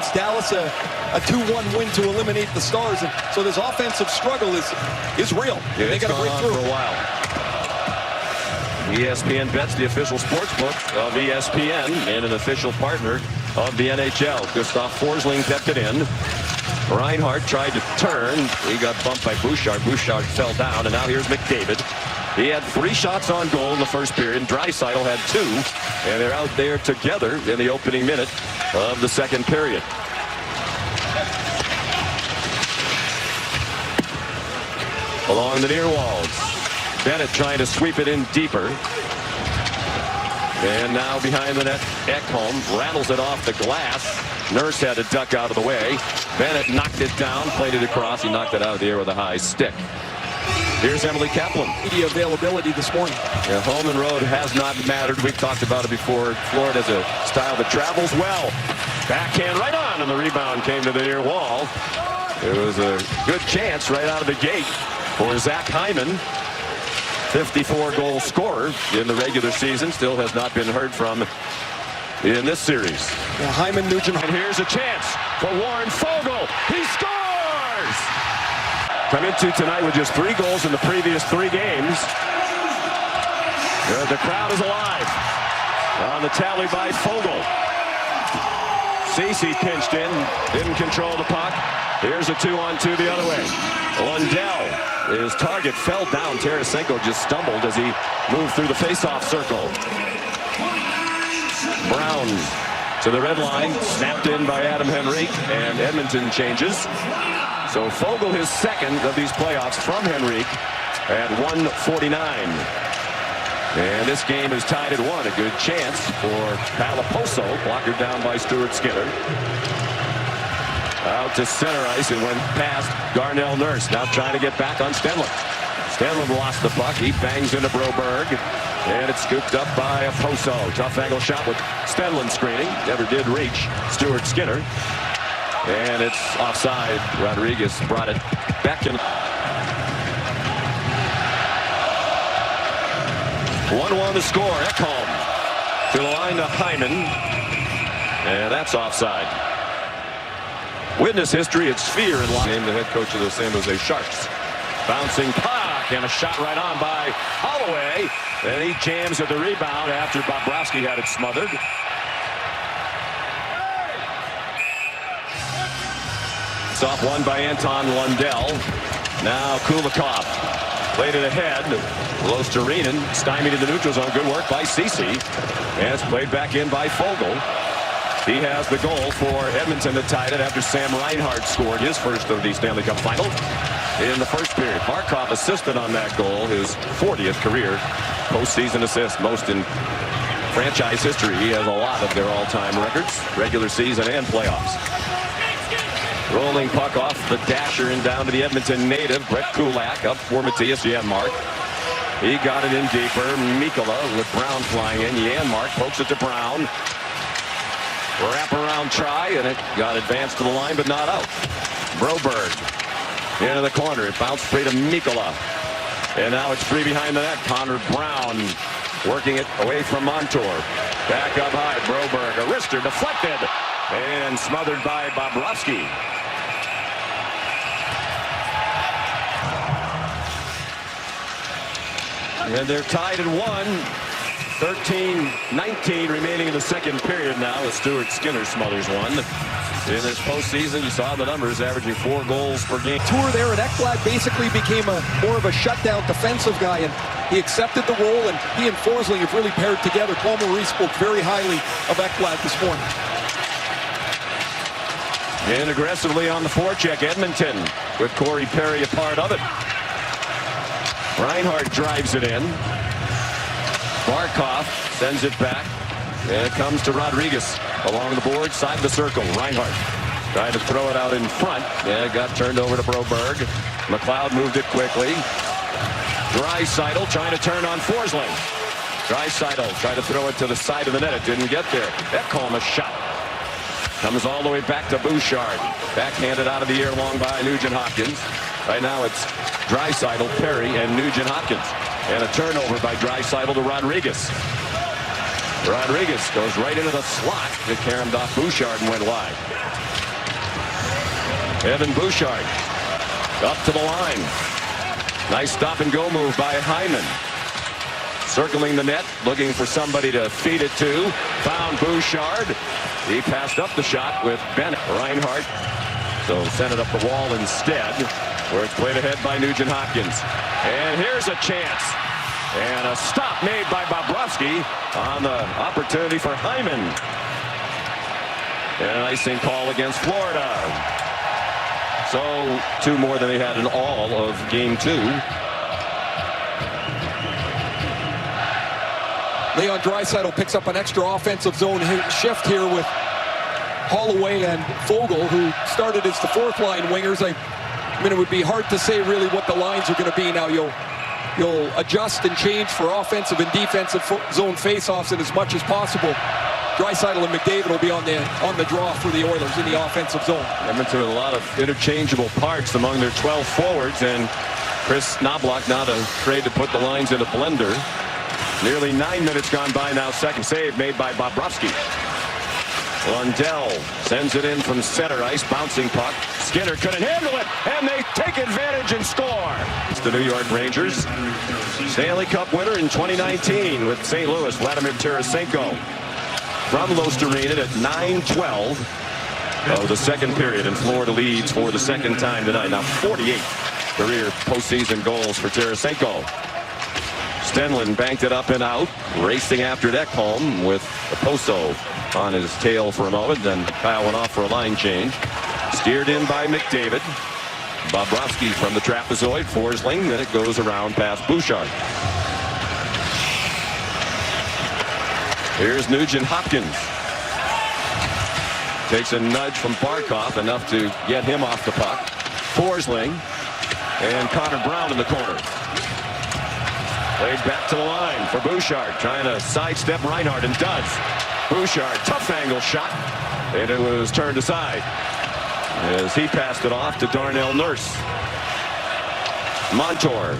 against Dallas, a 2-1 win to eliminate the Stars. And so this offensive struggle is real. Yeah, they got to break through for a while. ESPN Bets, the official sports book of ESPN and an official partner of the NHL. Gustav Forsling kept it in. Reinhart tried to turn. He got bumped by Bouchard. Bouchard fell down, and now here's McDavid. He had 3 shots on goal in the first period. Draisaitl had 2, and they're out there together in the opening minute of the second period. Along the near walls, Bennett trying to sweep it in deeper. And now behind the net, Ekholm rattles it off the glass. Nurse had to duck out of the way. Bennett knocked it down, played it across. He knocked it out of the air with a high stick. Here's Emily Kaplan. Media availability this morning. Yeah, home and road has not mattered. We've talked about it before. Florida has a style that travels well. Backhand right on, and the rebound came to the near wall. It was a good chance right out of the gate for Zach Hyman. 54-goal scorer in the regular season. Still has not been heard from in this series. Yeah, Hyman, Nugent. And here's a chance for Warren Foegele. He scores! Come into tonight with just 3 goals in the previous 3 games. The crowd is alive. On the tally by Foegele. Ceci pinched in, didn't control the puck. Here's a 2-on-2 the other way. Lundell, his target fell down. Tarasenko just stumbled as he moved through the face-off circle. Brown to the red line, snapped in by Adam Henrique, and Edmonton changes. So Foegele, his second of these playoffs from Henrique at 1:49. And this game is tied at 1. A good chance for Palaposo, blocked down by Stuart Skinner. Out to center ice, it went past Darnell Nurse. Now trying to get back on Stenlund. Stenlund lost the puck. He bangs into Broberg. And it's scooped up by Poso. Tough angle shot with Stenlund screening. Never did reach Stuart Skinner. And it's offside. Rodriguez brought it back in. 1-1 to score. Ekholm to the line to Hyman. And that's offside. Witness history, it's fear in line. Named the head coach of the San Jose Sharks. Bouncing puck and a shot right on by Holloway. And he jams at the rebound after Bobrovsky had it smothered. It's off one by Anton Lundell. Now Kulikov played it ahead. Close to Reenan. Stymied in the neutral zone. Good work by Ceci. And it's played back in by Foegele. He has the goal for Edmonton that tied it after Sam Reinhart scored his first of the Stanley Cup final in the first period. Barkov assisted on that goal, his 40th career postseason assist, most in franchise history. He has a lot of their all-time records, regular season and playoffs. Rolling puck off the dasher and down to the Edmonton native, Brett Kulak, up for Matthias Janmark. He got it in deeper. Mikkola with Brown flying in. Janmark pokes it to Brown. Wrap-around try, and it got advanced to the line, but not out. Broberg into the corner. It bounced free to Mikkola. And now it's free behind the net. Connor Brown working it away from Montour. Back up high. Broberg, a wrister, deflected, and smothered by Bobrovsky. And they're tied at 1. 13-19 remaining in the second period now as Stuart Skinner smothers one. In this postseason, you saw the numbers, averaging 4 goals per game. Tour there at Ekblad basically became more of a shutdown defensive guy, and he accepted the role, and he and Forsling have really paired together. Paul Maurice spoke very highly of Ekblad this morning. And aggressively on the forecheck, Edmonton, with Corey Perry a part of it. Reinhart drives it in. Barkov sends it back, and it comes to Rodriguez along the board, side of the circle. Reinhart trying to throw it out in front. Yeah, it got turned over to Broberg. McLeod moved it quickly. Draisaitl trying to turn on Forsling. Draisaitl tried to throw it to the side of the net. It didn't get there. Ekholm a shot. Comes all the way back to Bouchard. Backhanded out of the air long by Nugent Hopkins. Right now it's Draisaitl, Perry, and Nugent Hopkins. And a turnover by Draisaitl to Rodriguez. Rodriguez goes right into the slot. It caromed off Bouchard and went wide. Evan Bouchard up to the line. Nice stop-and-go move by Hyman. Circling the net, looking for somebody to feed it to. Found Bouchard. He passed up the shot with Bennett. Reinhart, so sent it up the wall instead, where it's played ahead by Nugent Hopkins. And here's a chance. And a stop made by Bobrovsky on the opportunity for Hyman. And an icing call against Florida. So 2 more than they had in all of game 2. Leon Draisaitl picks up an extra offensive zone shift here with Holloway and Fogle, who started as the 4th line wingers. I mean, it would be hard to say really what the lines are going to be now. You'll adjust and change for offensive and defensive zone faceoffs and as much as possible. Draisaitl and McDavid will be on the draw for the Oilers in the offensive zone. Edmonton with a lot of interchangeable parts among their 12 forwards, and Chris Knobloch now to trade to put the lines in a blender. Nearly 9 minutes gone by now. Second save made by Bobrovsky. Lundell sends it in from center ice. Bouncing puck. Skinner couldn't handle it, and they take advantage and score. It's the New York Rangers. Stanley Cup winner in 2019 with St. Louis, Vladimir Tarasenko. From Los Arena at 9:12 of the second period, and Florida leads for the second time tonight. Now 48 career postseason goals for Tarasenko. Stenlund banked it up and out, racing after it Ekholm with Oposo on his tail for a moment, then Kyle went off for a line change. Steered in by McDavid. Bobrovsky from the trapezoid, Forsling, then it goes around past Bouchard. Here's Nugent Hopkins. Takes a nudge from Barkov, enough to get him off the puck. Forsling and Connor Brown in the corner. Played back to the line for Bouchard, trying to sidestep Reinhart, and does. Bouchard, tough angle shot, and it was turned aside as he passed it off to Darnell Nurse. Montour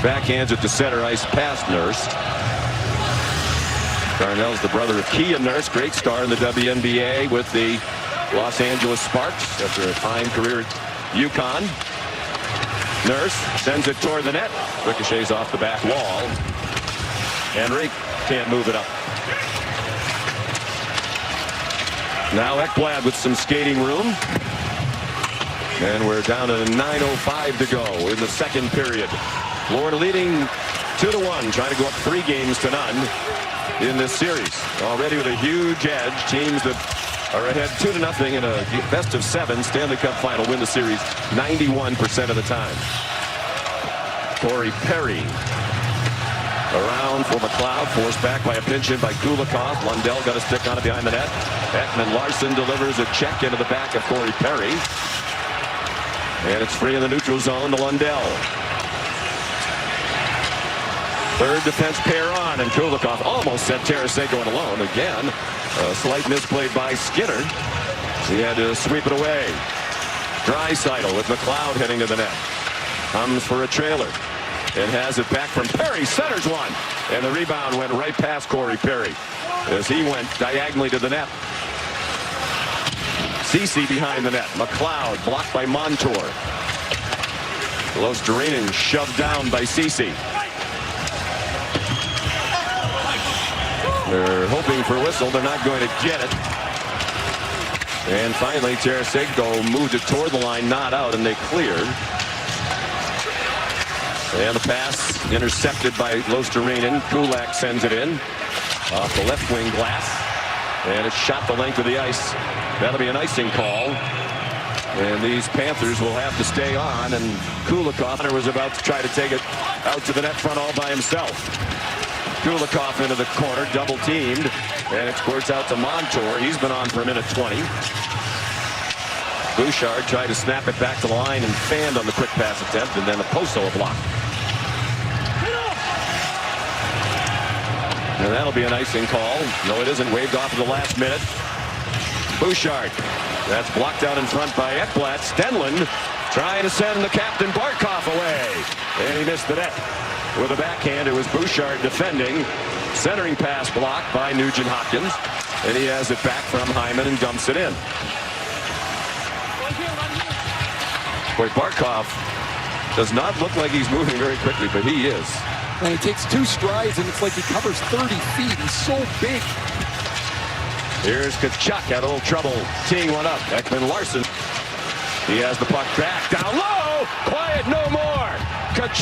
backhands it to center ice past Nurse. Darnell's the brother of Kean Nurse, great star in the WNBA with the Los Angeles Sparks after a fine career at UConn. Nurse sends it toward the net. Ricochets off the back wall. Henry can't move it up. Now Ekblad with some skating room. And we're down to 9:05 to go in the second period. Florida leading 2-1, trying to go up 3 games to none in this series. Already with a huge edge. Teams that are ahead 2-0 in a best of 7 Stanley Cup final win the series 91% of the time. Corey Perry around for McLeod, forced back by a pinch hit by Kulikov. Lundell got a stick on it behind the net. Ekman Larson delivers a check into the back of Corey Perry, and it's free in the neutral zone to Lundell. Third defense pair on, and Kulikov almost set Tarasenko in alone again. A slight misplay by Skinner. He had to sweep it away. Draisaitl with McLeod heading to the net. Comes for a trailer and has it back from Perry. Centers one, and the rebound went right past Corey Perry as he went diagonally to the net. Ceci behind the net. McLeod blocked by Montour. Losterinen shoved down by Ceci. They're hoping for a whistle. They're not going to get it. And finally, Tarasenko moved it toward the line, not out, and they cleared. And the pass intercepted by Losterinen. Kulak sends it in off the left wing glass, and it's shot the length of the ice. That'll be an icing call, and these Panthers will have to stay on. And Kulikov was about to try to take it out to the net front all by himself. Kulikov into the corner, double teamed, and it squirts out to Montour. He's been on for 1:20. Bouchard tried to snap it back to the line and fanned on the quick pass attempt, and then Oposo a block. And that'll be an icing call. No, it isn't. Waved off at the last minute. Bouchard. That's blocked out in front by Ekblad. Stenlund trying to send the captain Barkov away, and he missed the net. With a backhand, it was Bouchard defending. Centering pass blocked by Nugent Hopkins, and he has it back from Hyman and dumps it in. Boy, Barkov does not look like he's moving very quickly, but he is. And he takes 2 strides, and it's like he covers 30 feet. He's so big. Here's Tkachuk, had a little trouble teeing one up. Ekman-Larsson. He has the puck back, down low. Quiet no more. Tkachuk.